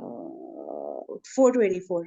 424,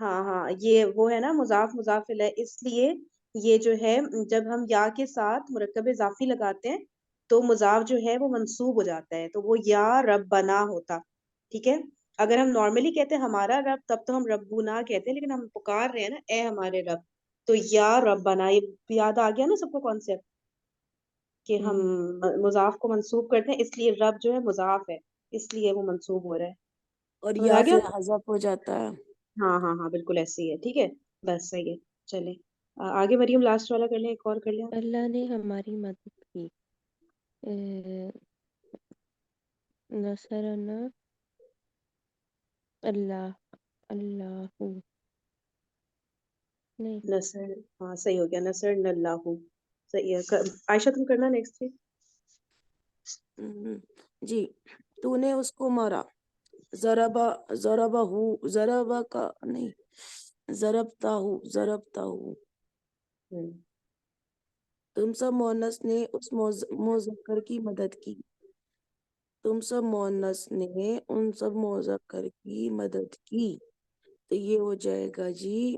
ہاں ہاں یہ وہ ہے نا مضاف مضاف الیہ، اس لیے یہ جو ہے جب ہم یا کے ساتھ مرکب اضافی لگاتے ہیں تو مضاف جو ہے وہ منصوب ہو جاتا ہے، تو وہ یا ربنا ہوتا. ٹھیک ہے. اگر ہم نارملی کہتے ہیں ہمارا رب تب تو ہم ربنا کہتے ہیں، لیکن ہم پکار رہے ہیں نا اے ہمارے رب، تو یا ربنا. یہ یاد آ گیا نا سب کو کانسیپٹ کہ ہم مضاف کو منصوب کرتے ہیں، اس لیے رب جو ہے مضاف ہے، اس لیے وہ منصوب ہو رہا ہے. اور سمجھ آ یا گیا؟ پھر حذف ہو جاتا ہے. ہاں ہاں ہاں بالکل ایسے ہی ہے. ٹھیک ہے بس صحیح ہے. چلے آگے مریم لاسٹ والا کر لیں، ایک اور کر لیں. اللہ نے ہماری مدد کی. نصرنا اللہ اللہ نہیں نصر، ہاں صحیح ہو گیا، نصر اللہ. صحیح ہے. عائشہ تم کرنا نیکسٹ تھی. جی. تو نے اس کو مارا. ضربا ضربہ ضربہ کا نہیں، ضربتا ہو. تم سب مؤنث نے اس مذکر کی مدد کی. تم سب مؤنث نے ان سب مذکر کی مدد کی، تو یہ ہو جائے گا جی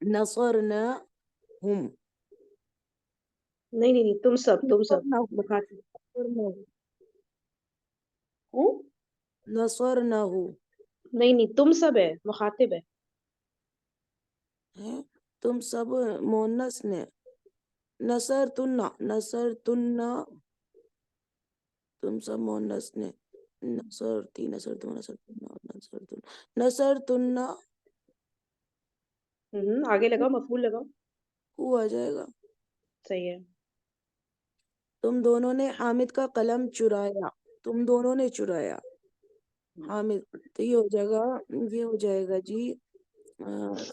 نصرنا ہم. نہیں نہیں نہیں، تم سب مخاطب. ہوں؟ نصرنا نہیں نہیں تم سب ہے، مخاطب ہے. ہے. تم سب مؤنث نے. نصرتنا تم سب مؤنث نے. نصرتنا آگے لگاؤ، مفعول لگاؤ. ہو آ جائے گا. صحیح ہے. تم دونوں نے حامد کا قلم چرایا. تم دونوں نے چرایا حامد، تو یہ ہو جائے گا جی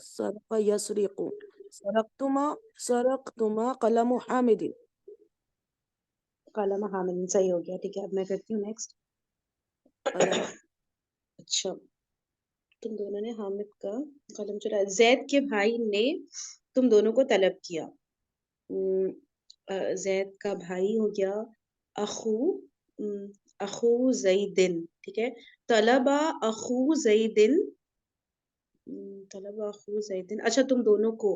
سرق یسرق. سرقتما قلم حامد. قلم حامد صحیح ہو گیا. ٹھیک ہے اب میں کرتی ہوں نیکسٹ. قلم اچھا، تم دونوں نے حامد کا قلم چرایا. زید کے بھائی نے تم دونوں کو طلب کیا. زید کا بھائی ہو گیا اخو اخو زیدن. ٹھیک ہے. طلبا اخو زیدن. طلبا اخو زیدن. اچھا تم دونوں کو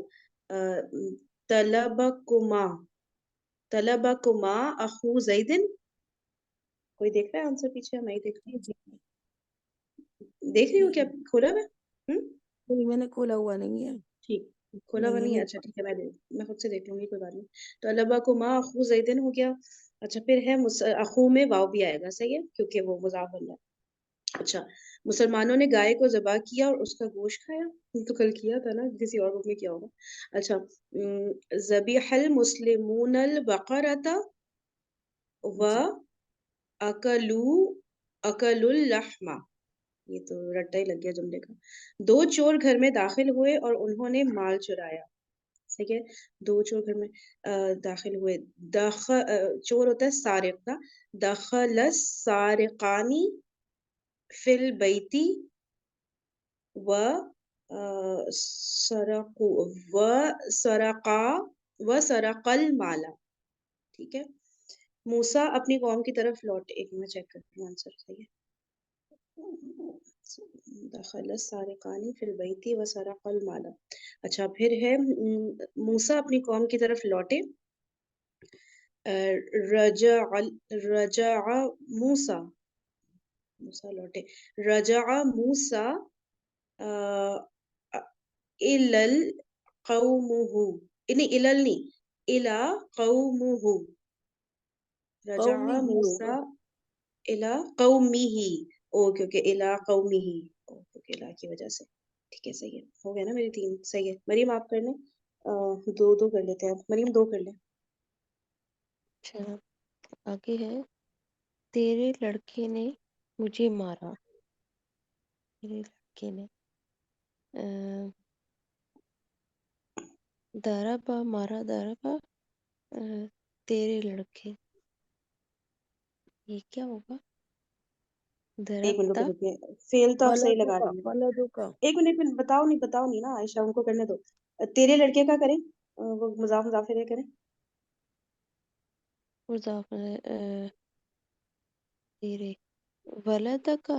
طلبکما اخو زیدن. کوئی دیکھ رہا ہے آنسر پیچھے؟ میں ہی دیکھ رہی جی ہوں. دیکھ رہی ہو کیا کھولا ہوا ہے؟ نہیں، میں نے کھولا ہوا نہیں ہے. ٹھیک کھولا ہوا نہیں نہیں ہے. نہیں اچھا ٹھیک ہے، میں خود سے دیکھ لوں گی، کوئی بات نہیں. تو طلبکما اخو زیدن ہو گیا. اچھا پھر ہے اخو میں واو بھی آئے گا. صحیح ہے کیونکہ وہ مضاف بن رہا ہے. اچھا، مسلمانوں نے گائے کو ذبح کیا اور اس کا گوشت کھایا. یہ تو کل کیا تھا نا، کسی اور بک میں کیا ہوگا. اچھا، ذبیح المسلمون البقرۃ و جی اکلوا اللحم. یہ تو رٹا ہی لگ گیا جملے کا. دو چور گھر میں داخل ہوئے اور انہوں نے مال چرایا. ٹھیک ہے. دو چور گھر میں داخل ہوئے. چور ہوتا ہے سارق کا. دخل السارقانی فی البیت و سرق المال. ٹھیک ہے. موسیٰ اپنی قوم کی طرف لوٹے. ایک میں چیک کرتی ہوں آنسر صحیح ہے. دخل السارقانی فی البیت و سرق المال. اچھا پھر ہے موسیٰ اپنی قوم کی طرف لوٹے. رجع موسیٰ لوٹے. رجع موسیٰ الل قومہ. نہیں الل نہیں، الا قومہ. رجع قومی ہی ہوگا. موسیٰ الا قومہ. اوکے اوکے، الا قومہ. اوکے الا کی وجہ سے. ٹھیک ہے صحیح ہے. ہو گیا نا میری تین. صحیح ہے. مریم آپ کر لیں. دو کر لیتے ہیں. مریم دو کر لیں. اچھا آگے ہے تیرے لڑکے نے مجھے مارا. تیرے لڑکے نے ضربا مارا. ضربا تیرے لڑکے. یہ کیا ہوگا؟ ایک منٹ ضربتا. رکیے، فیل تو آپ صحیح ولدوں لگا کا رہی ہیں. ولدوں کا ایک منٹ بتاؤ نہیں نا عائشہ، ان کو کرنے دو. تیرے لڑکے کا کریں، وہ مضاف مضاف الیہ کریں. مضاف تیرے ولد کا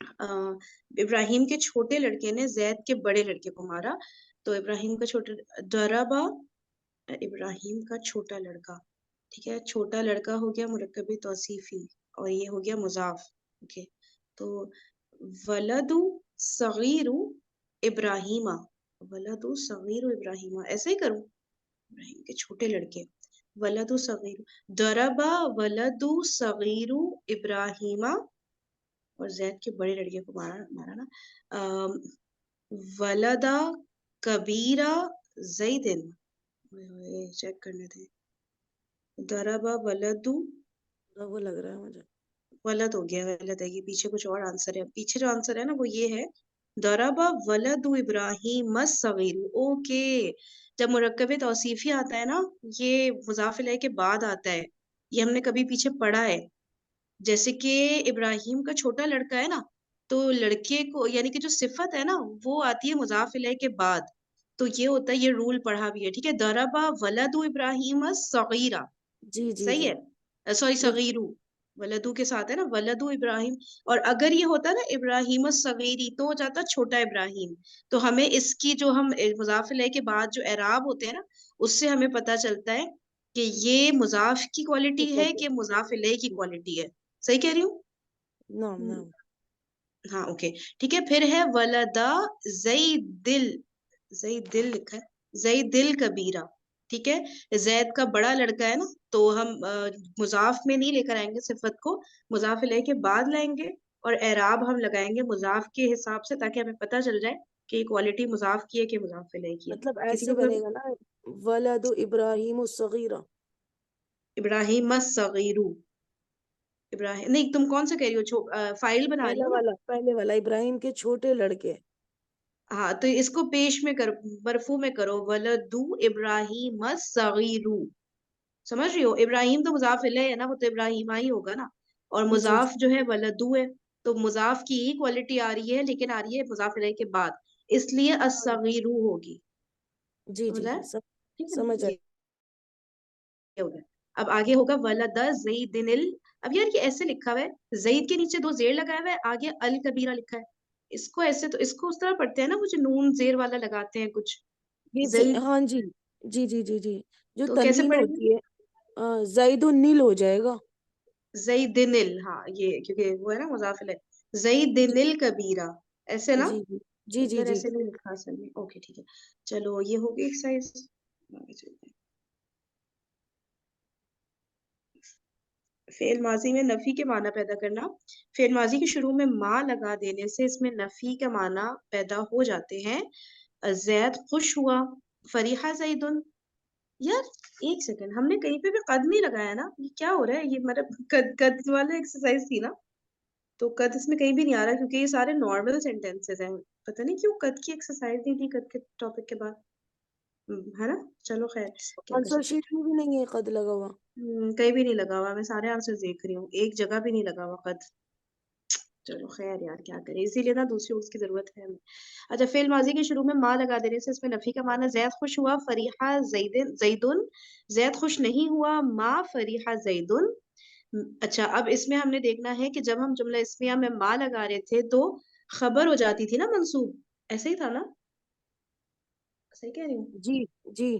ابراہیم کے چھوٹے لڑکے نے زید کے بڑے لڑکے کو مارا. تو ابراہیم کا ضربا ابراہیم کا چھوٹا لڑکا. ٹھیک ہے, چھوٹا لڑکا ہو گیا مرکب توصیفی اور یہ ہو گیا مضاف. اوکے, تو ولد صغیر ابراہیم, ولد صغیر ابراہیم ایسے ہی کروں, ابراہیم کے چھوٹے لڑکے ولد صغیر, ضربا ولد صغیر ابراہیم, اور زید کے بڑے لڑکے کو مارا نا. ولدا کبیرہ زیدن, چیک کرنے تھے, ضربا ولدو, وہ لگ رہا ہے مجھے غلط ہو گیا, غلط ہے یہ, پیچھے کچھ اور آنسر ہے. پیچھے جو آنسر ہے نا وہ یہ ہے, ضربا ولد ابراہیم الصغیر. اوکے, جب مرکب توصیفی آتا ہے نا, یہ مضاف الیہ کے بعد آتا ہے, یہ ہم نے کبھی پیچھے پڑھا ہے. جیسے کہ ابراہیم کا چھوٹا لڑکا ہے نا, تو لڑکے کو یعنی کہ جو صفت ہے نا وہ آتی ہے مضاف الیہ کے بعد. تو یہ ہوتا ہے, یہ رول پڑھا بھی ہے, ٹھیک ہے. ضربا ولد ابراہیم الصغیرہ, جی جی صحیح جی ہے, سوری جی صغیرو, ولدو کے ساتھ ہے نا, ولدو ابراہیم. اور اگر یہ ہوتا نا ابراہیم الصغیری تو ہو جاتا چھوٹا ابراہیم. تو ہمیں اس کی جو ہم مضاف الیہ کے بعد جو اعراب ہوتے ہیں نا, اس سے ہمیں پتہ چلتا ہے کہ یہ مضاف کی کوالٹی ٹھیک ہے ہے. کہ مضاف الیہ کی کوالٹی ہے. صحیح کہہ رہی ہوں؟ نعم نعم. ہاں اوکے ٹھیک ہے. پھر ہے ولدا زیدل, زیدل لکھا ہے, زیدل کبیرہ. ٹھیک ہے, زید کا بڑا لڑکا ہے نا, تو ہم مضاف میں نہیں لے کر آئیں گے صفت کو, مضاف الیہ کے بعد لائیں گے, اور اعراب ہم لگائیں گے مضاف کے حساب سے, تاکہ ہمیں پتہ چل جائے کہ یہ کوالٹی مضاف کی ہے کہ مضاف الیہ کی ہے. مطلب کسی ایسے کو بنے گا نا, ولد ابراہیم الصغیرہ. ابراہیم الصغیر, ابراہیم نہیں, تم کون سا کہہ رہی ہو, فائل بنا رہی ہو نا. پہلے والا ابراہیم کے چھوٹے لڑکے. ہاں تو اس کو پیش میں کرو, مرفوع میں کرو, ولدو ابراہیم الصغیر. سمجھ رہی ہو, ابراہیم تو مضاف الیہ ہے نا, وہ تو ابراہیم ہی ہوگا نا, اور جی جی مضاف جو ہے ولدو ہے, تو مضاف کی ہی کوالٹی آ رہی ہے, لیکن آ رہی ہے مضاف الیہ کے بعد, اس لیے الصغیر ہوگی. جی جی سمجھ آیا؟ جی سب ٹھیک ہے سمجھ نا, آئے. یہ ہو گیا. اب آگے ہوگا ولد زیدن اب یار یہ ایسے لکھا ہوا ہے, زید کے نیچے دو زیر لگایا ہوا ہے, آگے الکبیرہ لکھا ہے. اس کو ایسے, تو اس کو اس طرح پڑھتے ہیں نا, وہ جو نون زیر والا لگاتے ہیں کچھ, جی زید, ہاں جی جی جی جی جی, جو تو کیسے تنوین پڑھیں گے؟ ہوتی ہے زید النیل ہو جائے گا. زیدن ہاں, یہ کیونکہ وہ ہے نا مضاف الیہ, زیدن الکبیرہ, ایسے نا, جی جی جی جی ادھر جی. ایسے نہیں لکھا اصل میں. اوکے ٹھیک ہے, چلو یہ ہوگی ایکسرسائز. فعل ماضی میں نفی کے معنی پیدا کرنا. فعل ماضی کے شروع میں ما لگا دینے سے اس میں نفی کا معنی پیدا ہو جاتے ہیں. زید خوش ہوا, فریحہ زیدن. یار ایک سیکنڈ, ہم نے کہیں پہ بھی قد نہیں لگایا نا, یہ کیا ہو رہا ہے؟ یہ مطلب قد والا ایکسرسائز تھی نا, تو قد اس میں کہیں بھی نہیں آ رہا, کیونکہ یہ سارے نارمل سینٹینسز ہیں. پتہ نہیں کیوں قد کی ایکسرسائز نہیں تھی قد کے ٹاپک کے بعد, ہے نا. چلو خیر, کیا کر آنسر سکتے شیٹ میں بھی نہیں ہے قد لگا ہوا. کہیں بھی نہیں لگا ہوا, میں سارے آنسر دیکھ رہی ہوں, ایک جگہ بھی نہیں لگا ہوا قد. چلو خیر یار, کیا کریں, اسی لیے نا دوسری اس کی ضرورت ہے ہمیں. اچھا, فعل ماضی کے شروع میں ما لگا دینے سے اس میں نفی کا معنی, زید خوش ہوا, فریحہ زیدن. زید خوش نہیں ہوا, ما فریحہ زیدن. اچھا, اب اس میں ہم نے دیکھنا ہے کہ جب ہم جملہ اسمیہ میں ما لگا رہے تھے تو خبر ہو جاتی تھی نا منصوب, ایسے ہی تھا نا, صحیح کہہ رہی ہوں؟ جی جی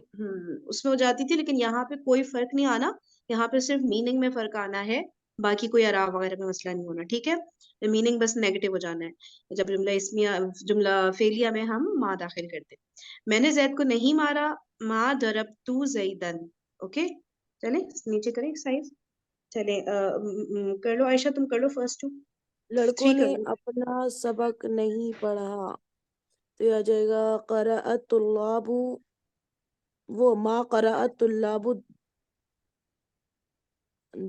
اس میں ہو جاتی تھی, لیکن یہاں پہ کوئی فرق نہیں آنا, یہاں پہ صرف میننگ میں فرق آنا ہے, باقی کوئی اعراب وغیرہ میں مسئلہ نہیں ہونا. ٹھیک ہے, میننگ بس نیگیٹو ہو جانا ہے. جب جملہ اسمیہ, جملہ فعلیہ میں ہم ما داخل کرتے. میں نے زید کو نہیں مارا, ما ضربت زیدن. اوکے چلیں نیچے کریں ایکسرسائز. چلیں کر لو عائشہ, تم کر لو فرسٹ 2. لڑکوں 3 نے کر لو. اپنا سبق نہیں پڑھا, تو یہ آ جائے گا قرأت طلاب, وہ ما قرأت طلاب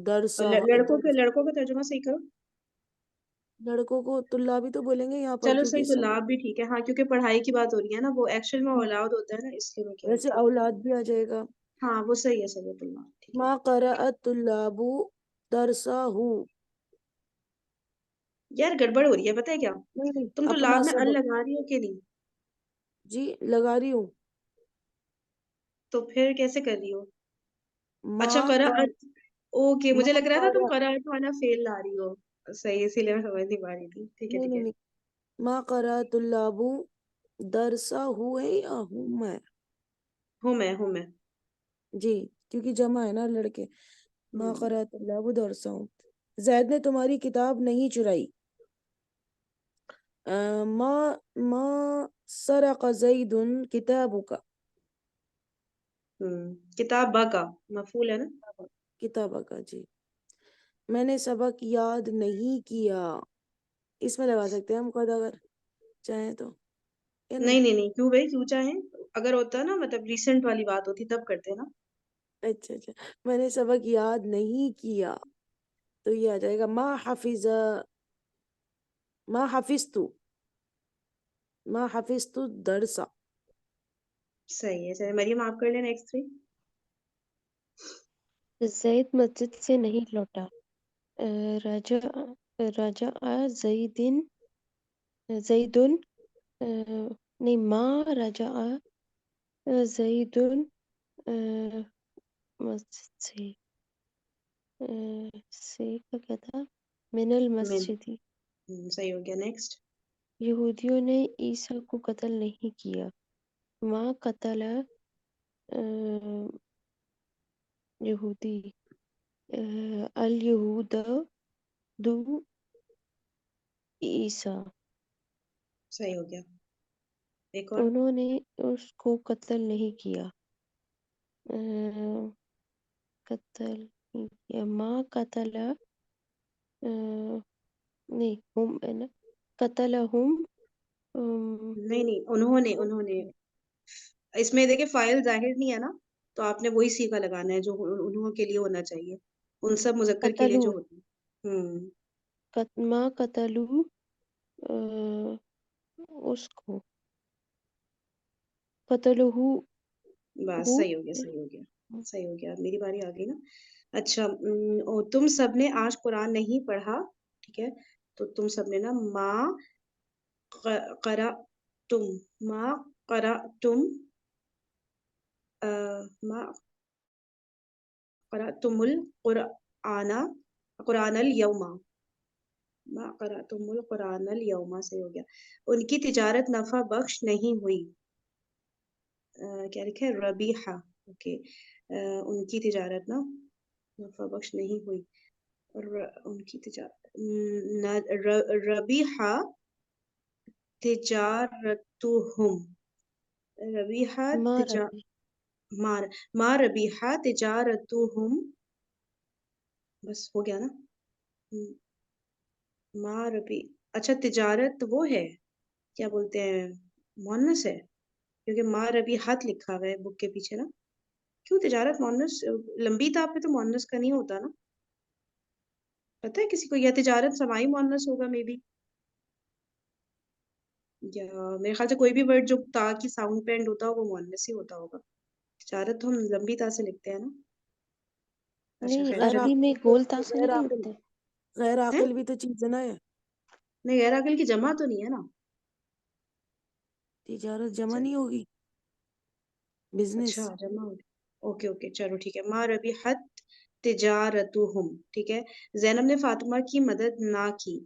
درسا. لڑکوں کا ترجمہ صحیح کرو. لڑکوں کو طلاب ہی تو بولیں گے یہاں پر, چلو کیونکہ صحیح, تو لاب بھی ٹھیک ہے, ہاں کیونکہ پڑھائی کی بات ہو رہی ہے نا, وہ ایکچوئل میں اولاد ہوتا ہے نا, اس لیے میں کہہ رہی ویسے تھی. اولاد بھی آ جائے گا. ہاں وہ صحیح ہے, صحیح ہے, اللہ ٹھیک ہے. ما قرأت طلاب درسا ہو. یار گڑبڑ ہو رہی ہے, پتہ ہے کیا, نہیں نہیں, تم تو اپنا لام میں ال سبق. لگا رہی ہو کہ نہیں, جی لگا رہی ہوں. تو پھر کیسے کر رہی ہو؟ ما اچھا قرأت, اوکے, مجھے ما لگ رہا تھا تم قرأ قرأت والا فعل لا رہی ہو. صحیح، اسی لیے میں سمجھ نہیں پا رہی تھی. ٹھیک ہے نہیں ٹھیک نہیں ہے. نہیں، ما قرأت اللعب درسا ہو ہے یا ہم ہے؟ ہوں میں. جی، کیونکہ جمع ہے نا لڑکے. ما ہوں. قرأت اللعب درسا ہوں. زید نے تمہاری کتاب نہیں چرائی. ما ما سرق زید کتابک. کتاب کا مفعول ہے نا. کتابک، جی. میں نے سبق یاد نہیں کیا. اس میں لگا سکتے ہیں ہم قد اگر چاہیں تو، یا نہیں؟ نہیں کیوں بھائی، کیوں چاہیں؟ اگر ہوتا نا مطلب ریسنٹ والی بات ہوتی تب کرتے نا. اچھا اچھا، میں نے سبق یاد نہیں کیا تو یہ آ جائے گا ما حفظتو درسا. صحیح ہے. چلے مریم آپ کر لیں نیکسٹ 3. زید مسجد سے نہیں لوٹا. رجع رجع زیدن نہیں، ما رجع زیدن مسجد سے کا کیا تھا؟ من المسجد. صحیح ہو گیا. نیکسٹ. یہودیوں نے عیسیٰ کو قتل نہیں کیا. ما قتل یہودی الیہود دو عیسیٰ. صحیح ہو گیا. ایک اور. انہوں نے اس کو قتل نہیں کیا. قتل نہیں کیا. ما قتل نہیں، ہم ہے نا، قتلہم. نہیں انہوں نے اس میں دیکھیں فاعل ظاہر نہیں ہے نا، تو آپ نے وہی صیغہ لگانا ہے جو انہوں کے لیے ہونا چاہیے. ان سب مذکر کے لیے جو قتلو ہوتی ہے. ما قتلو اس کو قتلہ بس صحیح ہو گیا. صحیح ہو گیا. صحیح ہو گیا. میری باری آ گئی نا. اچھا، تم سب نے آج قرآن نہیں پڑھا. ٹھیک ہے، تو تم سب نے نا قرأ تم ما قرأ تم ما قرأتم قرآن اليوم. ما قرأتم القرآن اليوم. صحیح ہو گیا. ان کی تجارت نفع بخش نہیں ہوئی. کیا لکھا ہے؟ ربیحہ. اوکے. ان کی تجارت نا نفع بخش نہیں ہوئی. ان کی تجارت ربیحہ تجارتہم. ربیحہ ما ربی ما ربیحہ تجارتہم. بس ہو گیا نا. ما ربی، اچھا تجارت وہ ہے کیا بولتے ہیں، مؤنث ہے، کیونکہ ما ربی ہاتھ لکھا ہوا ہے بک کے پیچھے نا. کیوں تجارت مؤنث؟ لمبی تاء پہ تو مؤنث کا نہیں ہوتا نا. پتہ ہے کسی کو؟ یا تجارت سمائی مؤنث ہوگا مے بی، یا میرے خیال سے کوئی بھی ورڈ جو تا کی ساؤنڈ پہ اینڈ ہوتا ہے وہ مؤنث ہی ہوتا ہوگا. تجارت تو ہم لمبی تا سے لکھتے ہیں نا. اچھا نہیں، خیر غیر چلو. عربی میں عاقل گول تا سے غیر نہیں عاقل لکھتے. غیر ہیں؟ عاقل بھی تو چیز ہے نا. یہ نہیں، غیر عاقل کی جمع تو نہیں ہے نا. تجارت جمع چل- نہیں ہوگی، بزنس. اچھا جمع ہو گیا. اوکے چلو ٹھیک ہے. ما ربحت تجارتہم. ٹھیک ہے. زینب نے فاطمہ کی مدد نہ کی.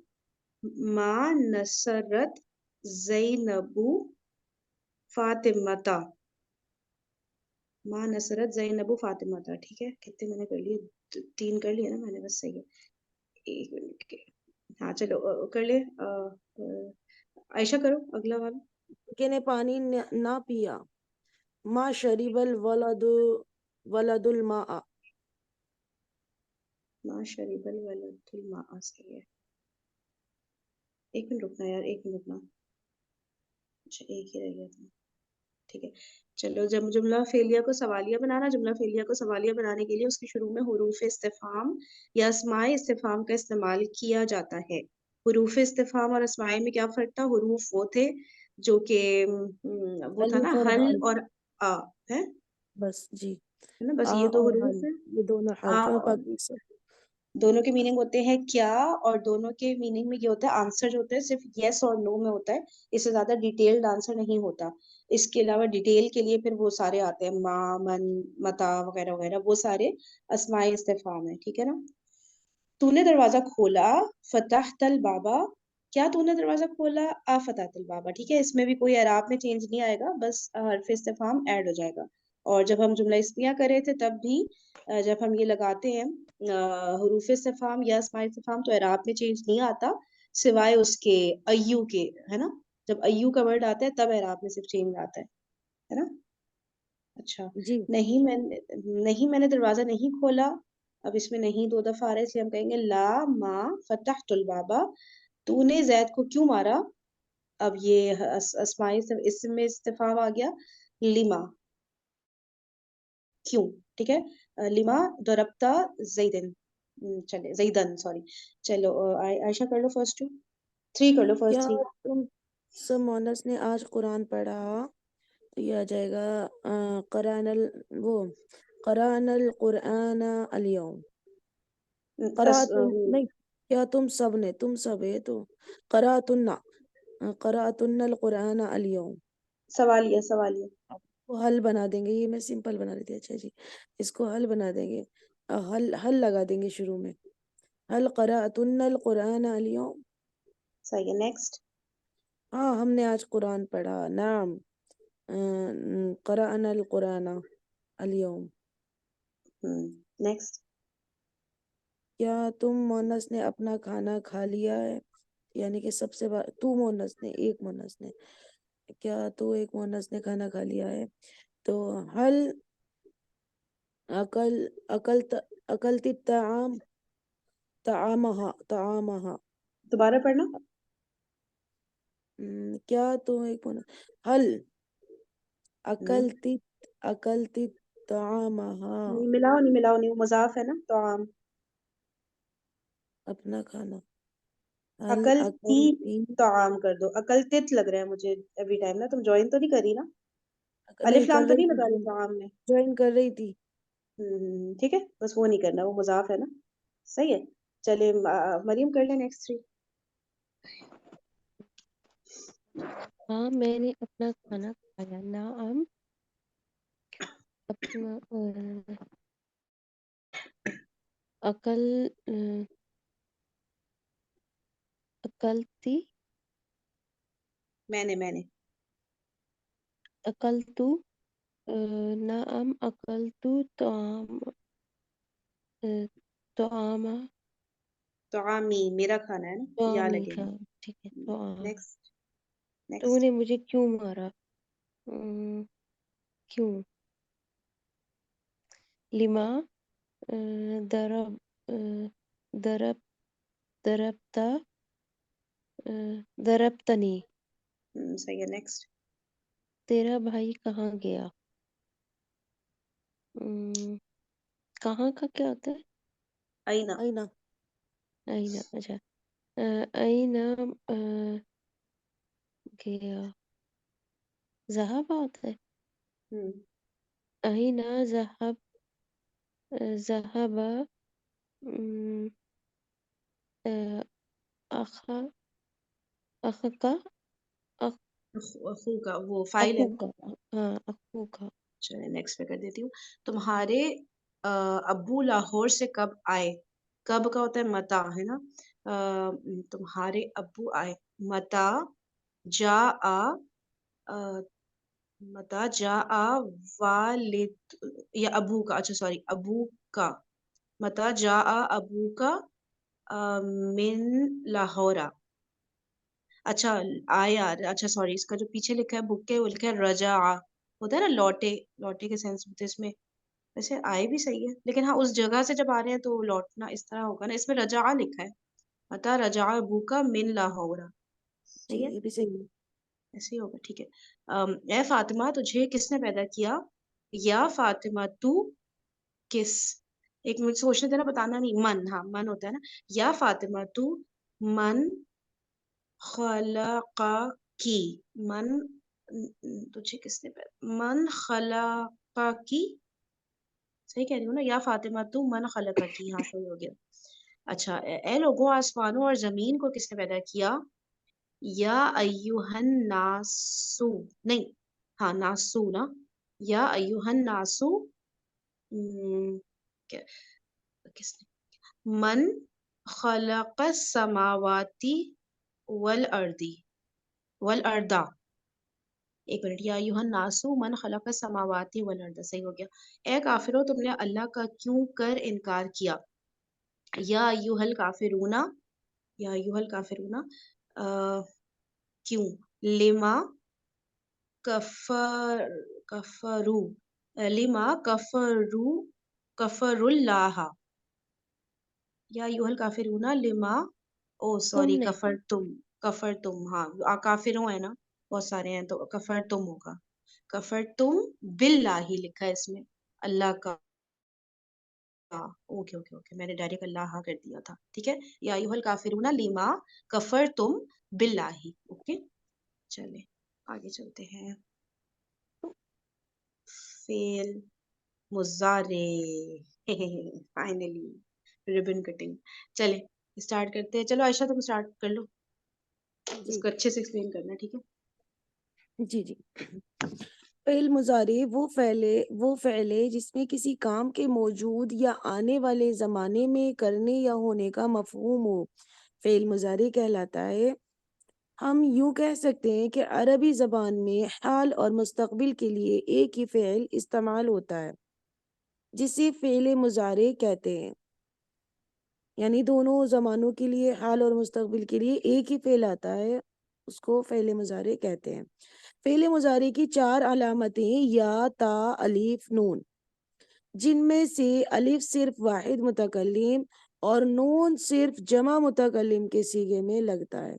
ما نصرت زینب فاطمتا. ما نصرت زینب فاطمتا. ٹھیک ہے. کتنے میں نے کر لیے؟ 3 کر لیے نا میں نے. بس صحیح ہے. 1 منٹ کے. ہاں چلو کر لے. عائشہ کرو اگلا والا. کہ نے پانی نہ پیا. ما شریب ولد الماء. ما شریب الولد الماء. صحیح ہے. 1 منٹ رکنا یار، 1 منٹ رکنا. اچھا ایک ہی رہ گیا تھا. ٹھیک ہے. چلو، جب جملہ فعلیہ کو سوالیہ بنانا. جملہ فعلیہ کو سوالیہ بنانے کے لیے اس کے شروع میں حروف استفہام یا اسماء استفہام کا استعمال کیا جاتا ہے. حروف استفہام اور اسماء میں کیا فرق تھا؟ حروف وہ تھے جو کہ وہ تھا نا الف اور حل حل، اور آ ہے بس جی. نا. بس آ یہ 2 اور حروف حل، ہیں. یہ دونوں آ حرف ہیں اور باقی سب. دونوں کے میننگ ہوتے ہیں کیا، اور دونوں کے میننگ میں یہ ہوتا ہے آنسر جو ہوتا ہے صرف یس اور نو میں ہوتا ہے. اس سے زیادہ ڈیٹیلڈ آنسر نہیں ہوتا. اس کے علاوہ ڈیٹیل کے لیے پھر وہ سارے آتے ہیں، ما، من، متا وغیرہ وغیرہ. وہ سارے اسماء استفہام ہیں. ٹھیک ہے نا. تو نے دروازہ کھولا، فتحت البابا، کیا تو نے دروازہ کھولا، فتحت البابا. ٹھیک ہے، اس میں بھی کوئی اعراب میں چینج نہیں آئے گا، بس حرف استفہام ایڈ ہو جائے گا. اور جب ہم جملہ اسمیہ کر رہے تھے تب بھی جب ہم یہ لگاتے ہیں حروف استفہام یا اسماء استفہام تو اعراب میں چینج نہیں آتا، سوائے اس کے ایو کے، ہے نا. جب ایو کا ورڈ آتا ہے تب اعراب میں صرف چینج آتا ہے نا. اچھا، جی نہیں میں نے دروازہ نہیں کھولا. اب اس میں نہیں دو دفعہ آ رہا ہے، اس لیے ہم کہیں گے لا ما فتحت البابا، تو نے زید کو کیوں مارا. اب یہ اسماء اسم میں استفہام آ گیا، لما، کیوں. ٹھیک ہے، لما ضربتا زیدن، چلے زیدن سوری. چلو عائشہ کر لو فرسٹ 3 کر لو، فرسٹ کیا 3. تم سب مونس نے آج قرآن پڑھا؟ تو یہ آ جائے گا قرآن القرآن اليوم. نہیں، کیا تم سب نے، تم سب ہے تو قرأتن القرآن اليوم. سوالیہ کو حل بنا دیں گے، یہ میں سمپل بنا رہی تھی. اچھا جی، اس کو حل بنا دیں گے، حل لگا دیں گے شروع میں. حل قرأتن القرآن اليوم. صحیح ہے. نیکسٹ. ہاں، ہم نے آج قرآن پڑھا. نعم قرأنا القرآن اليوم. نیکسٹ. کیا تم مونس نے اپنا کھانا کھا لیا ہے؟ یعنی کہ سب سے تو مونس نے، ایک مونس نے، کیا تو ایک مونس نے کھانا کھا لیا ہے؟ تو حل اکلت طعامها. دوبارہ پڑھنا. کیا تو ایک مونس، حل اکلت طعامها. نہیں ملاؤ نہیں، وہ مضاف ہے نا، طعام. اپنا کھانا. حل عقل تی اکلتی، طعام کر دو، عقل تت لگ رہا ہے مجھے ایوری ٹائم نا. تم جوائن تو نہیں کری نا، نہیں الف کر لام تو رہی نہیں تھی، لگا رہی طعام میں. جوائن کر رہی تھی. ٹھیک ہے، بس وہ نہیں کرنا، وہ مضاف ہے نا. صحیح ہے. چلے مریم کر لیں نیکسٹ 3. ہاں میں نے اپنا کھانا کھایا. نعم اپنا اکلتی میں نے اکلتو نعم اکلتو طعام طعامی میرا کھانا ہے نا، یا طعامی لگے کا. گا. ٹھیک ہے، طعام. نیکسٹ. تو نیکسٹ. نے مجھے کیوں مارا؟ کیوں. لما درب درب دربتا دربتنی. صحیح ہے. نیکسٹ. تیرا بھائی کہاں گیا؟ کہاں کا کیا ہوتا ہے؟ اینا. اینا. اینا. اچھا، اینا گیا. ذہب ہوتا ہے. اینا ذهب اخا اخو کا وہ فائل ہے نا. اخو کا. چلے نیکسٹ پہ کر دیتی ہوں. تمہارے ابو لاہور سے کب آئے؟ کب کا ہوتا ہے متا، ہے نا. تمہارے ابو آئے، متا جا متا جا والد یا ابو کا، اچھا سوری ابو کا، متا جا ابو کا من لاہورا. اچھا آیا، اچھا سوری اس کا جو پیچھے لکھا ہے بک کے وہ لکھا ہے رجا، ہوتا ہے نا لوٹے کے سینس ہوتے اس میں. ویسے آئے بھی صحیح ہے، لیکن ہاں اس جگہ سے جب آ رہے ہیں تو لوٹنا اس طرح ہوگا نا. اس میں رجا لکھا ہے، متا رجا ابو کا من لاہورا. جی، صحیح ہے، یہ بھی صحیح ہے. ایسے ہی ہوگا. ٹھیک ہے. اے فاطمہ تجھے کس نے پیدا کیا؟ یا فاطمہ تو کس، ایک منٹ سوچنے دینا، بتانا نہیں. من، ہاں من ہوتا ہے نا. یا فاطمہ تو من خلق کی، من تجھے کس نے پیدا، من خلق کی، صحیح کہہ رہی ہوں نا. یا فاطمہ تو من خلق کی، ہاں صحیح ہو گیا. اچھا، اے لوگوں آسمانوں اور زمین کو کس نے پیدا کیا؟ یا ایوہن ناسو، نہیں ہاں ناسو نا. یا ایوہن ناسو کس نے، من خلق السماواتی والارضی والارضا. ایک منٹ. یا ایوہ الناسو من خلق السماواتی والارض. صحیح ہو گیا. اے کافرو تم نے اللہ کا کیوں کر انکار کیا. یا ایوہ الکافرون، یا ایوہ الکافرون، کیوں. لما کفر کفرو لما کفرو کفر اللہ. یا ایوہ الکافرون لما، او تم سوری، نے کفر تم. ہاں کافروں ہے نا، بہت سارے ہیں تو کفر تم ہوگا. کفر تم باللہ لکھا ہے اس میں، اللہ کا. اوکے اوکے اوکے، میں نے ڈائریکٹ اللہ کر دیا تھا. ٹھیک ہے. یا ایوہ الکافرون لما کفر تم باللہ. اوکے چلے آگے چلتے ہیں. فیل مضارع. Finally ribbon cutting. چلے اسٹارٹ کرتے ہیں. چلو عائشہ تم اسٹارٹ کر لو، اس جی کو اچھے سے ایکسپلین کرنا. ٹھیک ہے. جی جی. فعل مضارع وہ فعل ہے جس میں کسی کام کے موجود یا آنے والے زمانے میں کرنے یا ہونے کا مفہوم ہو، فعل مضارع کہلاتا ہے. ہم یوں کہہ سکتے ہیں کہ عربی زبان میں حال اور مستقبل کے لیے ایک ہی فعل استعمال ہوتا ہے جسے فعل مضارع کہتے ہیں. یعنی دونوں زمانوں کے لیے، حال اور مستقبل کے لیے ایک ہی فعل آتا ہے، اس کو فعل مضارع کہتے ہیں. فعل مضارع کی 4 علامتیں یا، تا، الف، نون، جن میں سے الف صرف واحد متکلم اور نون صرف جمع متکلم کے صیغے میں لگتا ہے.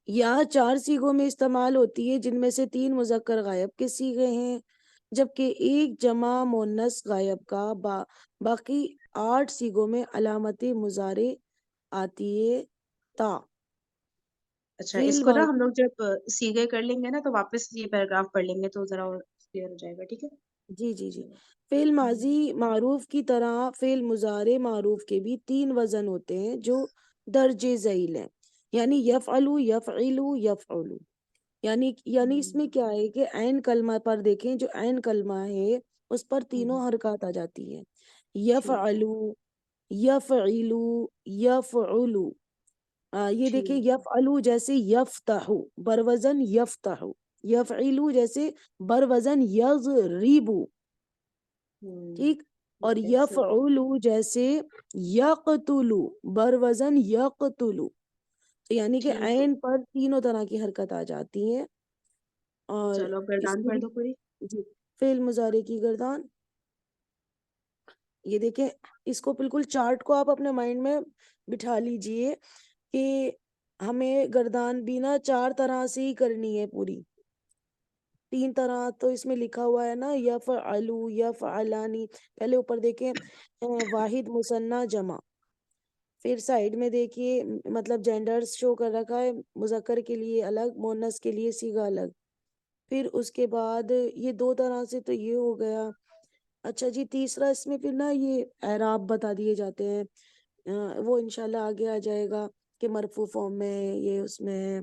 یا 4 صیغوں میں استعمال ہوتی ہے، جن میں سے 3 مذکر غائب کے صیغے ہیں، جبکہ ایک جمع مؤنث غائب کا. باقی 8 صیغوں میں علامت مضارع آتی ہے تا. اچھا اس فعل کو نا ہم لوگ جب سیگے کر لیں گے نا تو واپس یہ پیراگراف پڑھ لیں گے تو ذرا اور کلیئر ہو جائے گا. ٹھیک ہے. جی جی جی. چلو. فعل ماضی معروف کی طرح فعل مضارع معروف کے بھی 3 وزن ہوتے ہیں جو درجے ذیل ہیں، یعنی یفعلو، یفعلو، یفعلو. یعنی اس میں کیا ہے کہ عین کلمہ پر دیکھیں، جو عین کلمہ ہے اس پر تینوں حرکات آ جاتی ہیں. ٹھیک ہے. یفعلو، یفعلو، یفعلو. یہ دیکھیں، ٹھیک. یفعلو جیسے یفتحو بروزن یفتحو، یفعلو جیسے بروزن یضربو. ٹھیک. اور ٹھیک ہے. صحیح. یفعلو جیسے یقتلو بروزن یقتلو. تو یعنی کہ ٹھیک. عین پر تینوں طرح کی حرکت آ جاتی ہیں. اور چلو اس گردان میں پڑھ دو پوری. جی فعل مضارع کی گردان. یہ دیکھیں، اس کو بالکل چارٹ کو آپ اپنے مائنڈ میں بٹھا لیجئے کہ ہمیں گردان بھی نا 4 طرح سے ہی کرنی ہے پوری. 3 طرح تو اس میں لکھا ہوا ہے نا، یفعلو، یفعلانی. پہلے اوپر دیکھیں واحد، مثنیٰ، جمع. پھر سائیڈ میں دیکھیے مطلب جینڈرز شو کر رکھا ہے، مذکر کے لیے الگ، مؤنث کے لیے صیغہ الگ. پھر اس کے بعد یہ 2 طرح سے تو یہ ہو گیا. اچھا جی، تیسرا اس میں پھر نا یہ اعراب بتا دیے جاتے ہیں. وہ انشاءاللہ آگے آ جائے گا کہ مرفوع فارم میں ہے، یہ اس میں ہے،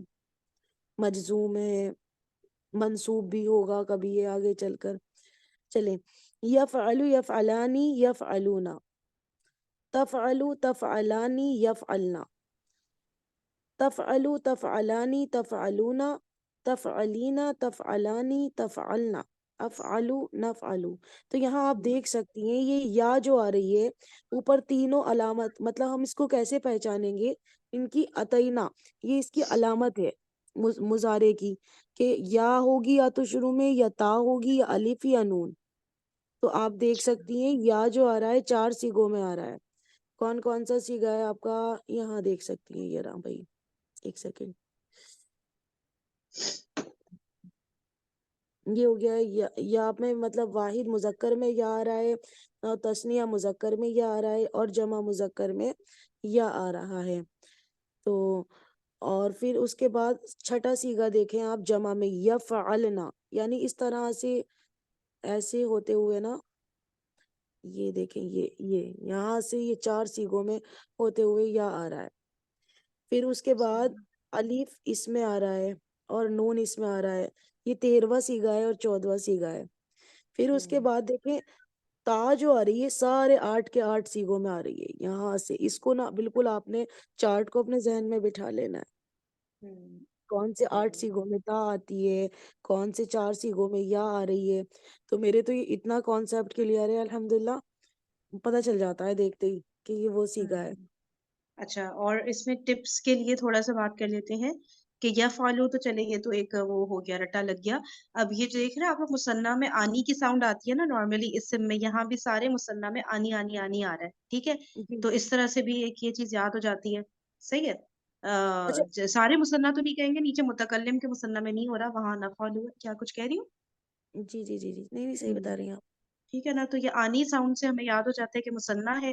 مجزوم ہے، منصوب بھی ہوگا کبھی یہ آگے چل کر. چلیں، یفعلو، یفعلانی، یفعلونا. تفعلو، تفعلانی، یفعلنا. تفعلو، تفعلانی، تفعلونا. تفعلینا، تفعلانی، تفعلنا. افعلو، نفعلو. تو یہاں آپ دیکھ سکتی ہیں یہ یا جو آ رہی ہے اوپر تینوں علامت، مطلب ہم اس کو کیسے پہچانیں گے، ان کی اتینا، یہ اس کی علامت ہے مضارع کی، کہ یا ہوگی یا تو شروع میں، یا تا ہوگی، یا الف، یا نون. تو آپ دیکھ سکتی ہیں یا جو آ رہا ہے 4 صیغوں میں آ رہا ہے. کون کون سا صیغہ ہے آپ کا، یہاں دیکھ سکتی ہیں. یہ رہا بھائی، ایک سیکنڈ. یہ ہو گیا ہے یا میں مطلب واحد مذکر میں یا آ رہا ہے، اور تثنیہ مذکر میں یا آ رہا ہے، اور جمع مذکر میں یا آ رہا ہے. تو اور پھر اس کے بعد چھٹا صیغہ دیکھیں آپ جمع میں، یفعلنا. یعنی اس طرح سے ایسے ہوتے ہوئے نا، یہ دیکھیں یہ یہاں سے یہ 4 صیغوں میں ہوتے ہوئے یا آ رہا ہے. پھر اس کے بعد الف اس میں آ رہا ہے اور نون اس میں آ رہا ہے. یہ 13واں صیغہ ہے اور 14واں صیغہ ہے. پھر اس کے بعد دیکھیں تا جو آ رہی ہے سارے 8 کے 8 سیگوں میں آ رہی ہے یہاں سے. اس کو نا بالکل آپ نے چارٹ کو اپنے ذہن میں بٹھا لینا ہے. ہوں، کون سے 8 صحیح. سیگوں میں تا آتی ہے، کون سے 4 سیگوں میں یا آ رہی ہے. تو میرے تو یہ اتنا کانسیپٹ کلیئر ہے الحمدللہ، پتہ چل جاتا ہے دیکھتے ہی کہ یہ وہ سیگا ہے. اچھا، اور اس میں ٹپس کے لیے تھوڑا سا بات کر لیتے ہیں کہ یا فالو تو چلیں گے، تو ایک وہ ہو گیا، رٹا لگ گیا. اب یہ جو دیکھ رہے ہیں آپ مصنع میں آنی کی ساؤنڈ آتی ہے نا نارملی اسم میں، یہاں بھی سارے مصنع میں آنی آنی آنی آ رہا ہے. ٹھیک ہے، جی. تو اس طرح سے بھی ایک یہ چیز یاد ہو جاتی ہے. صحیح ہے. اچھا سارے مصنع تو نہیں کہیں گے، نیچے متکلم کے مصنع میں نہیں ہو رہا، وہاں نہ فالو ہے. کیا کچھ کہہ رہی ہوں؟ جی جی جی جی نہیں صحیح بتا رہی ہیں آپ. ٹھیک ہے نا، تو یہ آنی ساؤنڈ سے ہمیں یاد ہو جاتا ہے کہ مصنع ہے.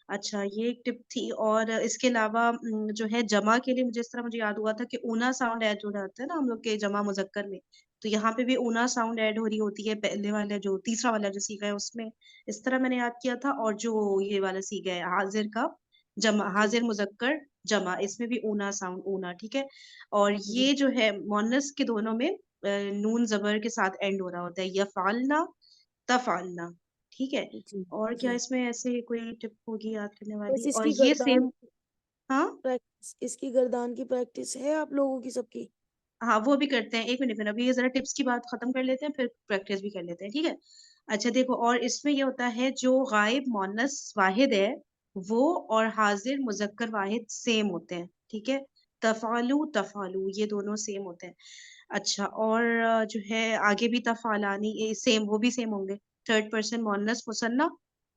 اچھا، یہ ایک ٹپ تھی. اور اس کے علاوہ جو ہے جمع کے لیے مجھے اس طرح مجھے یاد ہوا تھا کہ اونا ساؤنڈ ایڈ ہو جاتا ہے نا ہم لوگ کے جمع مذکر میں، تو یہاں پہ بھی اونا ساؤنڈ ایڈ ہو رہی ہوتی ہے پہلے والا جو تیسرا والا جو سیگا ہے اس میں. اس طرح میں نے یاد کیا تھا. اور جو یہ والا سیگا ہے حاضر کا جمع، جی حاضر مذکر جمع، اس میں بھی اونا ساؤنڈ، اونا. ٹھیک ہے. اور جی یہ جو ہے مونس کے دونوں میں نون زبر کے ساتھ اینڈ ہو رہا ہوتا ہے، یفعلنا تفعلنا. ٹھیک ہے. جی اور کیا جی. اس میں ایسے کوئی ٹپ ہوگی یاد کرنے والی؟ بس اس اور کی یہ گردان سیم. ہاں پریکٹس، اس کی گردان کی پریکٹس ہے آپ لوگوں کی سب کی؟ ہاں، وہ بھی کرتے ہیں. ایک منٹ، ابھی یہ ذرا ٹپس کی بات ختم کر لیتے ہیں، پھر پریکٹس بھی کر لیتے ہیں. ٹھیک ہے. اچھا دیکھو، اور اس میں یہ ہوتا ہے جو غائب مونس واحد ہے وہ اور حاضر مذکر واحد سیم ہوتے ہیں. ٹھیک ہے. تفعلو تفعلو یہ دونوں سیم ہوتے ہیں. اچھا، اور جو ہے آگے بھی تفعلانی سیم، وہ بھی سیم ہوں گے. تھرڈ پرسن مونس مثنیٰ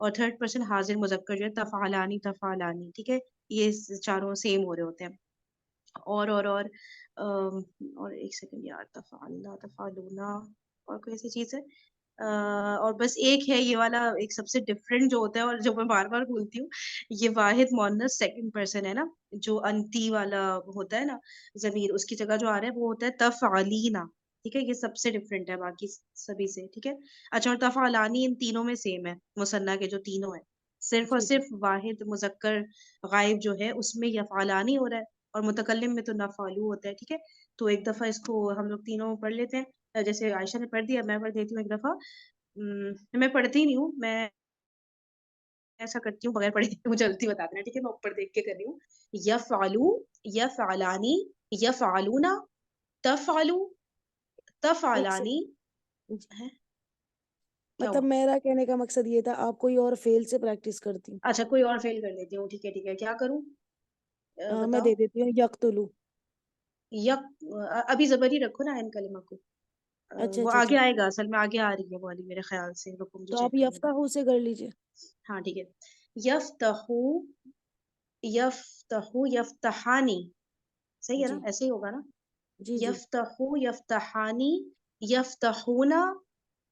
اور تھرڈ پرسن حاضر مذکر جو ہے تفعلانی تفعلانی. ٹھیک ہے. یہ چاروں سیم ہو رہے ہوتے ہیں. اور اور ایک سیکنڈ یار، تفعلنا تفعلونا اور کوئی ایسی چیز ہے. اور بس ایک ہے یہ والا، ایک سب سے ڈفرینٹ جو ہوتا ہے اور جو میں بار بار بھولتی ہوں، یہ واحد مؤنث سیکنڈ پرسن ہے نا، جو انتی والا ہوتا ہے نا ضمیر، اس کی جگہ جو آ رہا ہے وہ ہوتا ہے تفعلینا. ٹھیک ہے. یہ سب سے ڈفرینٹ ہے باقی سبھی سے. ٹھیک ہے. اچھا، اور تفعلانی ان تینوں میں سیم ہے، مثنیٰ کے جو تینوں ہیں. صرف اور جی جی صرف واحد مذکر غائب جو ہے اس میں یفعلانی ہو رہا ہے، اور متکلم میں تو نفعلو ہوتا ہے. ٹھیک ہے. تو ایک دفعہ اس کو ہم لوگ تینوں پڑھ لیتے ہیں. جیسے عائشہ نے پڑھ دیا، میں پڑھ دیتی ہوں ایک دفعہ. میں پڑھتی ہی نہیں ہوں، میں ایسا کرتی ہوں بغیر پڑھے مجھے غلطی بتا دینا. ٹھیک ہے. میں اوپر دیکھ کے کر رہی ہوں. یفعلو یفعلانی یفعلونا تفعلو ایک تفعلانی. سیکنڈ. ہے کیا مطلب ہوا؟ میرا کہنے کا مقصد یہ تھا آپ کوئی اور فیل سے پریکٹس کرتی. اچھا، کوئی اور فیل کر لیتی ہوں. ٹھیک ہے ٹھیک ہے. کیا کروں؟ میں بتاؤ. دے دیتی ہوں یقتلو. یک ابھی زبر ہی رکھو نا عین کلمہ کو. اچھا وہ اچھا آگے ٹھیک. آئے گا، اصل میں آگے آ رہی ہے وہ والی میرے خیال سے. رکو مجھے تو چیک آپ کرنے دو. یفتحو سے کر لیجئے. ہاں ٹھیک ہے. یفتحو یفتحو یفتحانی. صحیح ہے نا؟ جی ایسے ہی ہوگا نا. جی جی یفتحو یفتحانی یفتحونا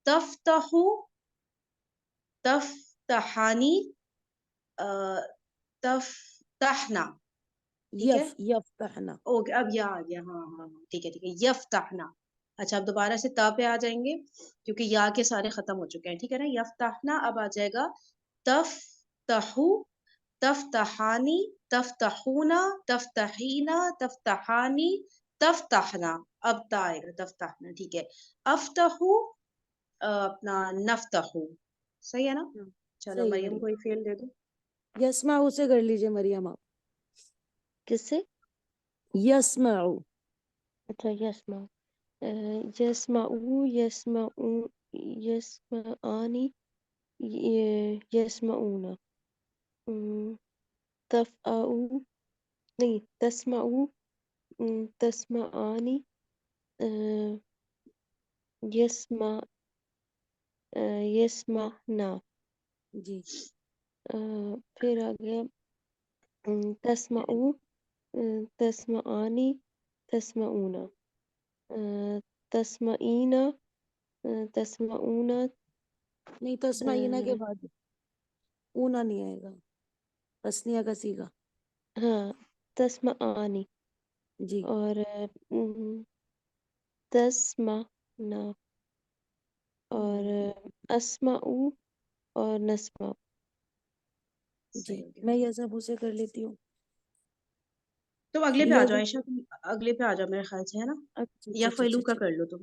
تفتحو تفتحانی تفتحنا. ٹھیک ہے. یفتحنا. اوکے، اب یہ آ گیا. ہاں ہاں ہاں ٹھیک ہے ٹھیک ہے. یفتحنا. اچھا، اب دوبارہ سے تا پہ آ جائیں گے کیونکہ یا کے سارے ختم ہو چکے ہیں. ٹھیک ہے نا. یفتحنا اب آ جائے گا تفتحو تفتحانی تفتحونا تفتحینا تفتحانی تفتحنا. اب تا آئے گا تفتحنا. ٹھیک ہے. افتحو اپنا نفتحو. صحیح ہے نا. چلو صحیح مریم بڑھیا. کو ایک فیل دے دو. یسمعو سے کر لیجئے مریم آپ. کس سے؟ یسمعو. اچھا، یسما یسمعو یسمعو یسمعانی یسمعون تفعو نہیں تسمعو تسمعانی یسمع یسمعنا. جی پھر آ گیا تسمعو تسمعانی تسمعون تسمعینا تسمعون. نہیں تسمعینہ کے بعد اونا نہیں آئے گا، تسنیہ کا صیغہ. ہاں، تسمعانی جی اور تسمعنا اور اسمعو اور نسمع. جی. صحیح ہو گیا. میں یذہبو سے کر لیتی ہوں. تم اگلے پہ آ جاؤ یذ عائشہ، تم اگلے پہ آ جاؤ میرے خیال سے، ہے نا. اچھا یا اچھا اچھا فیلو کا اچھا. کر لو تم.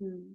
ہوں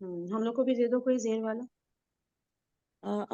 ہم لوگ کو بھی دے دو کوئی زیر والا.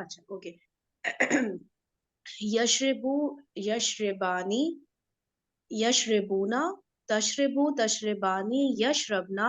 اچھا اوکے. یشربو یشربانی یشربونا تشربو تشربانی یشربنا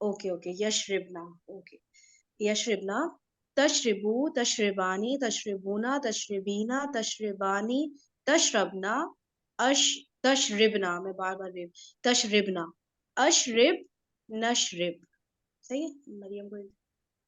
اوکے اوکے یشربنا. اوکے یشربنا تشربو تشربانی تشربونا تشربینا تشربانی تشربنا تشربنا. میں بار بار تشربنا اشرب نشرب. صحیح ہے مریم کو.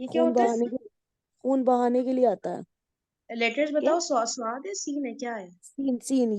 یہ کیا خون ہوتا بہانے کے خون بہانے کے لیے آتا ہے. ہے؟ لیٹرز کیا بتاؤ. سواد ہے, سین ہے, کیا ہے؟ سین سین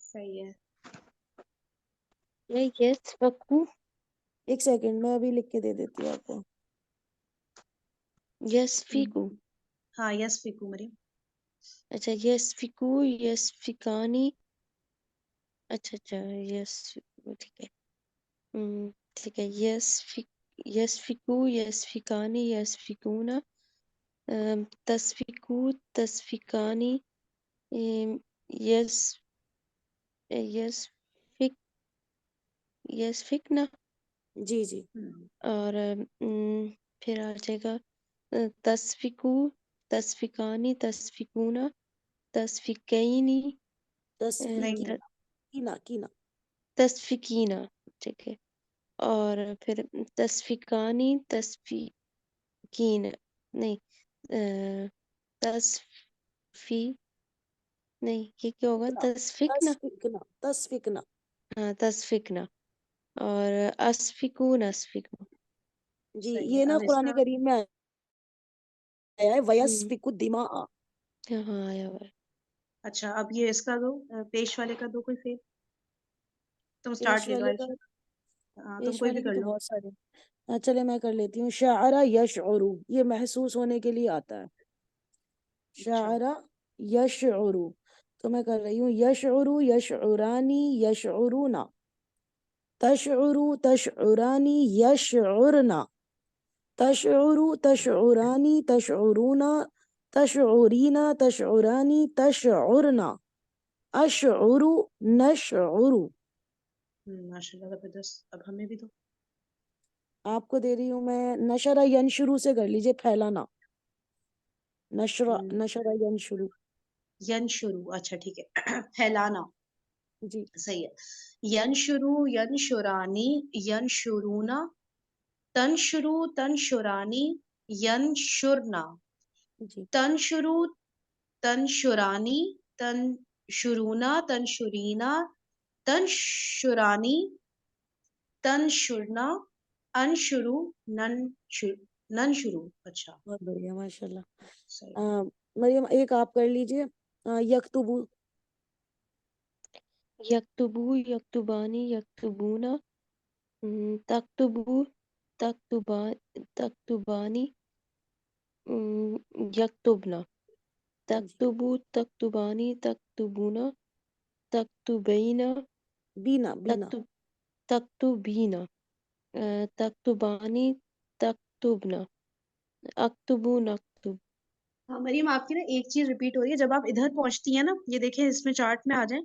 صحیح ہے. یا یسفکو ایک سیکنڈ میں ابھی لکھ کے دے دیتی ہوں آپ کو. یسفکو. ہاں یس فکو مریم. اچھا یسفکو یسفکانی. اچھا یسفکو ٹھیک ہے. ٹھیک ہے یسفکو یسفکانی یسفکونا تسفکو تسفکانی یس یسفک یسفکنا. جی جی اور پھر آ جائے گا تصفیکو تصفیکانی تصفیکونا تصفیکینی نہیں تصفیقی نہیں. کینا کینا. تصفیکینا. ٹھیک ہے. اور پھر تصفیکانی تصفیکین نہیں تصفی نہیں یہ کیا ہوگا تصفیکنا. تصفیقنا تصفیقنا. ہاں تصفیکنا. اور اسفکون اسفکو. جی صحیح ہے. یہ نا اب اس قرآن کا کریم میں آیا ہے وَيَسْفِكُ الدِّمَاءَ. ہاں آیا ہوا ہے. اچھا اب یہ اس کا دو, پیش والے کا دو کوئی فیل. تم پیش سٹارٹ لے لو والے کا عائشہ. ہاں تم پیش کوئی والے بھی کے کر تو لو. بہت سارے. چلے میں کر لیتی ہوں. شعر یشعر, یہ محسوس ہونے کے لیے آتا ہے. اچھا شعر یشعر, تو میں کر رہی ہوں یشعر یشعرانی یشعرونا تشعر تشعرانی یشعرنا تشعر تشعرانی تشعرونا تشعرینا تشعرانی تشعرنا اشعر نشعر. ماشاء اللہ زبردست. اب ہمیں بھی دو. آپ کو دے رہی ہوں میں. نشرہ ینشرو سے کر لیجئے پھیلانا. نشرہ نشرہ ینشرو. ینشرو, اچھا ٹھیک ہے. پھیلانا. جی صحیح ہے. ینشرو ینشرانی ینشرونا تنشرو تنشرانی ینشرنا جی تنشرو تنشرانی تنشرونا تنشرینا تنشرانی تنشرنا انشرو ننشرو. اچھا بہت بڑھیا ماشاء اللہ. صحیح. مریم ایک آپ کر لیجئے یکتبو. یکتبو یکتبانی یکتبونا تکتبو تکتبانی یکتبنا جی تکتبو تکتبانی تکتبونا تکتبینا بینا بینا. تکتبینا تکتبانی تکتبنا اکتبو نکتب. ہاں مریم آپ کی نا ایک چیز ریپیٹ ہو رہی ہے. جب آپ ادھر پہنچتی ہیں نا, یہ دیکھیں اس میں چارٹ میں آ جائیں,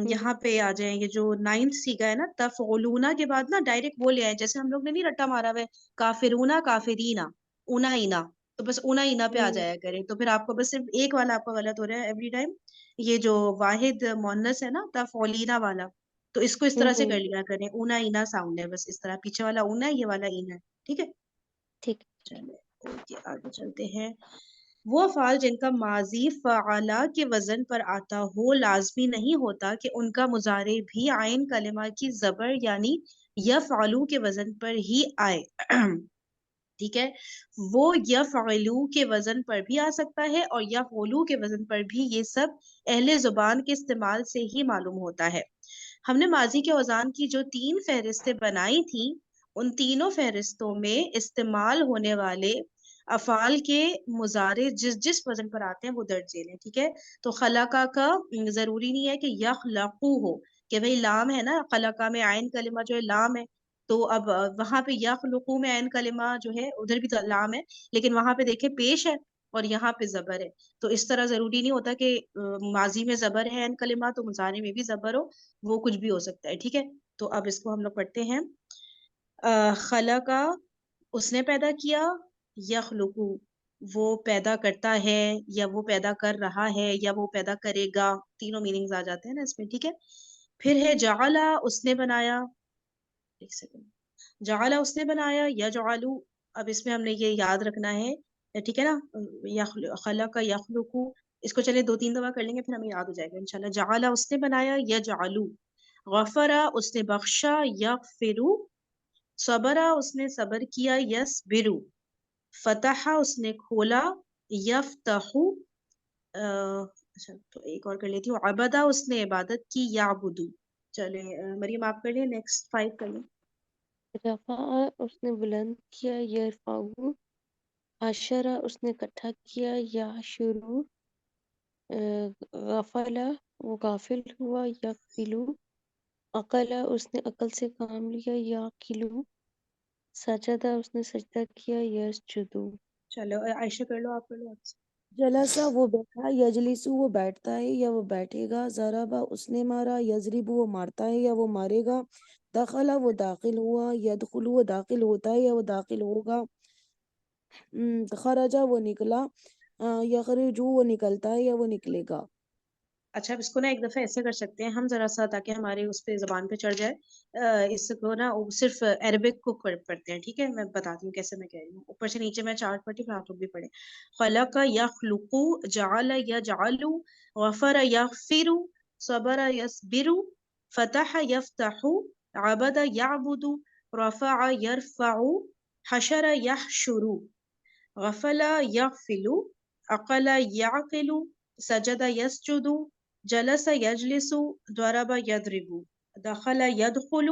یہاں پہ آ جائیں. یہ جو 9th سیکھا ہے نا تفعلونا کے بعد نا ڈائریکٹ وہ لے آئے. جیسے ہم لوگ نے نہیں رٹا مارا ہوا ہے کافرونا کافرینا اونا اینا, تو بس اونا اینا پہ آ جایا کریں. تو پھر آپ کو بس صرف ایک والا آپ کا غلط ہو رہا ہے ایوری ٹائم. یہ جو واحد مؤنث ہے نا تفعلینا والا, تو اس کو اس طرح سے کر لیا کریں. اونا اینا ساؤنڈ ہے بس اس طرح. پیچھے والا اونا ہے, یہ والا اینا ہے. ٹھیک ہے ٹھیک. چلے اوکے آگے چلتے ہیں. وہ افعال جن کا ماضی فعلا کے وزن پر آتا ہو لازمی نہیں ہوتا کہ ان کا مضارع بھی عین کلمہ کی زبر یعنی یفعلو کے وزن پر ہی آئے ٹھیک ہے، وہ یفعلو کے وزن پر بھی آ سکتا ہے اور یفعلو کے وزن پر بھی، یہ سب اہل زبان کے استعمال سے ہی معلوم ہوتا ہے۔ ہم نے ماضی کے اوزان کی جو 3 فہرستیں بنائی تھیں، ان تینوں فہرستوں میں استعمال ہونے والے افعال کے مضارع جس جس وزن پر آتے ہیں وہ درج ذیل ہیں، ٹھیک ہے۔ تو خلقہ کا ضروری نہیں ہے کہ یخلقو ہو، کہ بھئی لام ہے نا، خلقہ میں عین کلمہ جو ہے لام ہے، تو اب وہاں پہ یخلقو میں عین کلمہ جو ہے ادھر بھی تو لام ہے، لیکن وہاں پہ دیکھیں پیش ہے اور یہاں پہ زبر ہے، تو اس طرح ضروری نہیں ہوتا کہ ماضی میں زبر ہے عین کلمہ تو مضارع میں بھی زبر ہو، وہ کچھ بھی ہو سکتا ہے، ٹھیک ہے۔ تو اب اس کو ہم لوگ پڑھتے ہیں۔ خلقہ اس نے پیدا کیا، یخلقو وہ پیدا کرتا ہے یا وہ پیدا کر رہا ہے یا وہ پیدا کرے گا، تینوں میننگز آ جاتے ہیں نا اس میں، ٹھیک ہے۔ پھر ہے جعلا اس نے بنایا، ایک سیکنڈ، جعلا اس نے بنایا، یجعلو، اب اس میں ہم نے یہ یاد رکھنا ہے، ٹھیک ہے نا، خلق یخلقو، اس کو چلے 2-3 دفعہ کر لیں گے پھر ہمیں یاد ہو جائے گا انشاءاللہ۔ جعلا اس نے بنایا، یجعلو، غفرا اس نے بخشا، یغفرو، صبرا اس نے صبر کیا، یصبرو، فتح اس نے کھولا، یفتحو، اچھا تو ایک اور کر لیتی ہوں، عبدا اس نے عبادت کی، یعبدو۔ چلیں مریم آپ کر لیں، نیکسٹ 5 کر لیں۔ رفع اس نے بلند کیا، یرفعو، حشر اس نے اکٹھا کیا، یحشرو، غفلا وہ غافل ہوا، یغفلو، عقلا اس نے عقل سے کام لیا، یعقلو، سجدہ اس نے سجدہ کیا، یسجدو۔ چلو عائشہ کر لو، آپ کر لو آپ سے۔ جلسہ وہ بیٹھا، یجلسو وہ بیٹھتا ہے یا وہ بیٹھے گا، ضربا اس نے مارا، یضرب وہ مارتا ہے یا وہ مارے گا، دخلا وہ داخل ہوا، یدخل وہ داخل ہوتا ہے یا وہ داخل ہوگا، خرجا وہ نکلا، یخرجو وہ نکلتا ہے یا وہ نکلے گا۔ اچھا اب اس کو نا ایک دفعہ ایسے کر سکتے ہیں ہم ذرا سا، تاکہ ہمارے اس پہ زبان پہ چڑھ جائے، اس کو نا صرف عربک کو پڑھتے ہیں، ٹھیک ہے، میں بتاتی ہوں کیسے میں کہہ رہی ہوں، اوپر سے نیچے میں چارٹ پڑھی پھر آپ لوگ بھی پڑھیں۔ خلق یخلق، جعل یجعل، غفر یغفر، صبر یصبر، فتح یفتح، عبد یعبد، رفع یرفع، حشر یحشر، غفل یغفل، عقل یعقل، سجد یسجد، جلس یجلس، ضرب یضرب، دخل یدخل،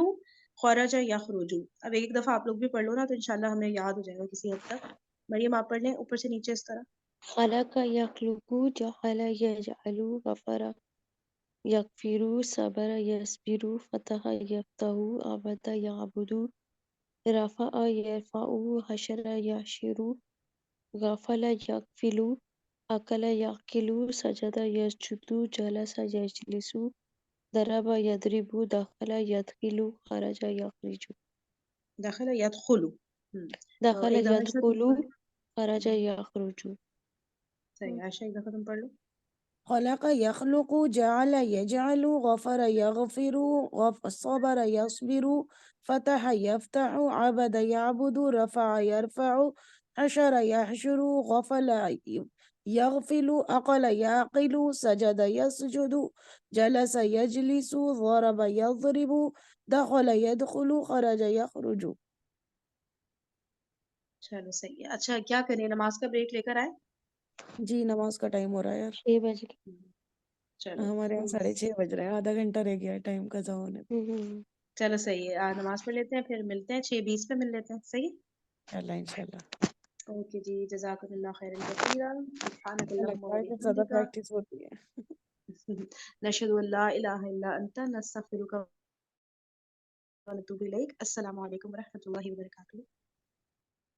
خرج یخرج۔ اب ایک دفعہ آپ لوگ بھی پڑھ لو نا تو انشاءاللہ ہمیں یاد ہو جائے گا کسی حد تک۔ مریم آپ پڑھ لیں اوپر سے نیچے اس طرح۔ خلق یخلق، جعل یجعل، غفر یغفر، صبر یصبر، فتح یفتح، عبد یعبد، رفع یرفع، حشر یحشر، غفل یغفل، عقل یعقل، سجد یسجد، جلس یجلس، ضرب یضرب، دخل یدخل، خرج یخرج۔ داخل یدخل، تو دخل ایک دفعہ عائشہ تم یدخل، پڑھ لو۔ خرج یخرج۔ صحیح، عائشہ ایک دفعہ تم پڑھ لو۔ خلق يخلق، جعل يجعل، غفر يغفر، صبر يصبر، فتح يفتح، عبد يعبد، رفع يرفع، حشر يحشر، غفل يغفل، عقل يعقل، سجد يسجد، جلس يجلس، ضرب يضرب، دخل يدخل، خرج يخرج۔ چلو صحیح ہے، اچھا کیا کریں، نماز کا بریک لے کر آئے؟ جی نماز کا ٹائم ہو رہا ہے یار، 6 بجے۔ چلو ہمارے یہاں 6:30 بج رہے ہیں، آدھا گھنٹہ رہ گیا ہے ٹائم کا ہونے۔ چلو صحیح ہے، نماز پڑھ لیتے ہیں پھر ملتے ہیں 6:20 پہ مل لیتے ہیں، صحیح۔ انشاءاللہ اوکے جی، جزاکم اللہ خیرا کثیرا، سبحانک اللہم لگتا ہے کہ زیادہ وبحمدک، پریکٹس ہوتی ہے۔ نشهد ان لا الہ الا انت، نستغفرک ونتوب الیک۔ السلام علیکم ورحمۃ اللہ وبرکاتہ۔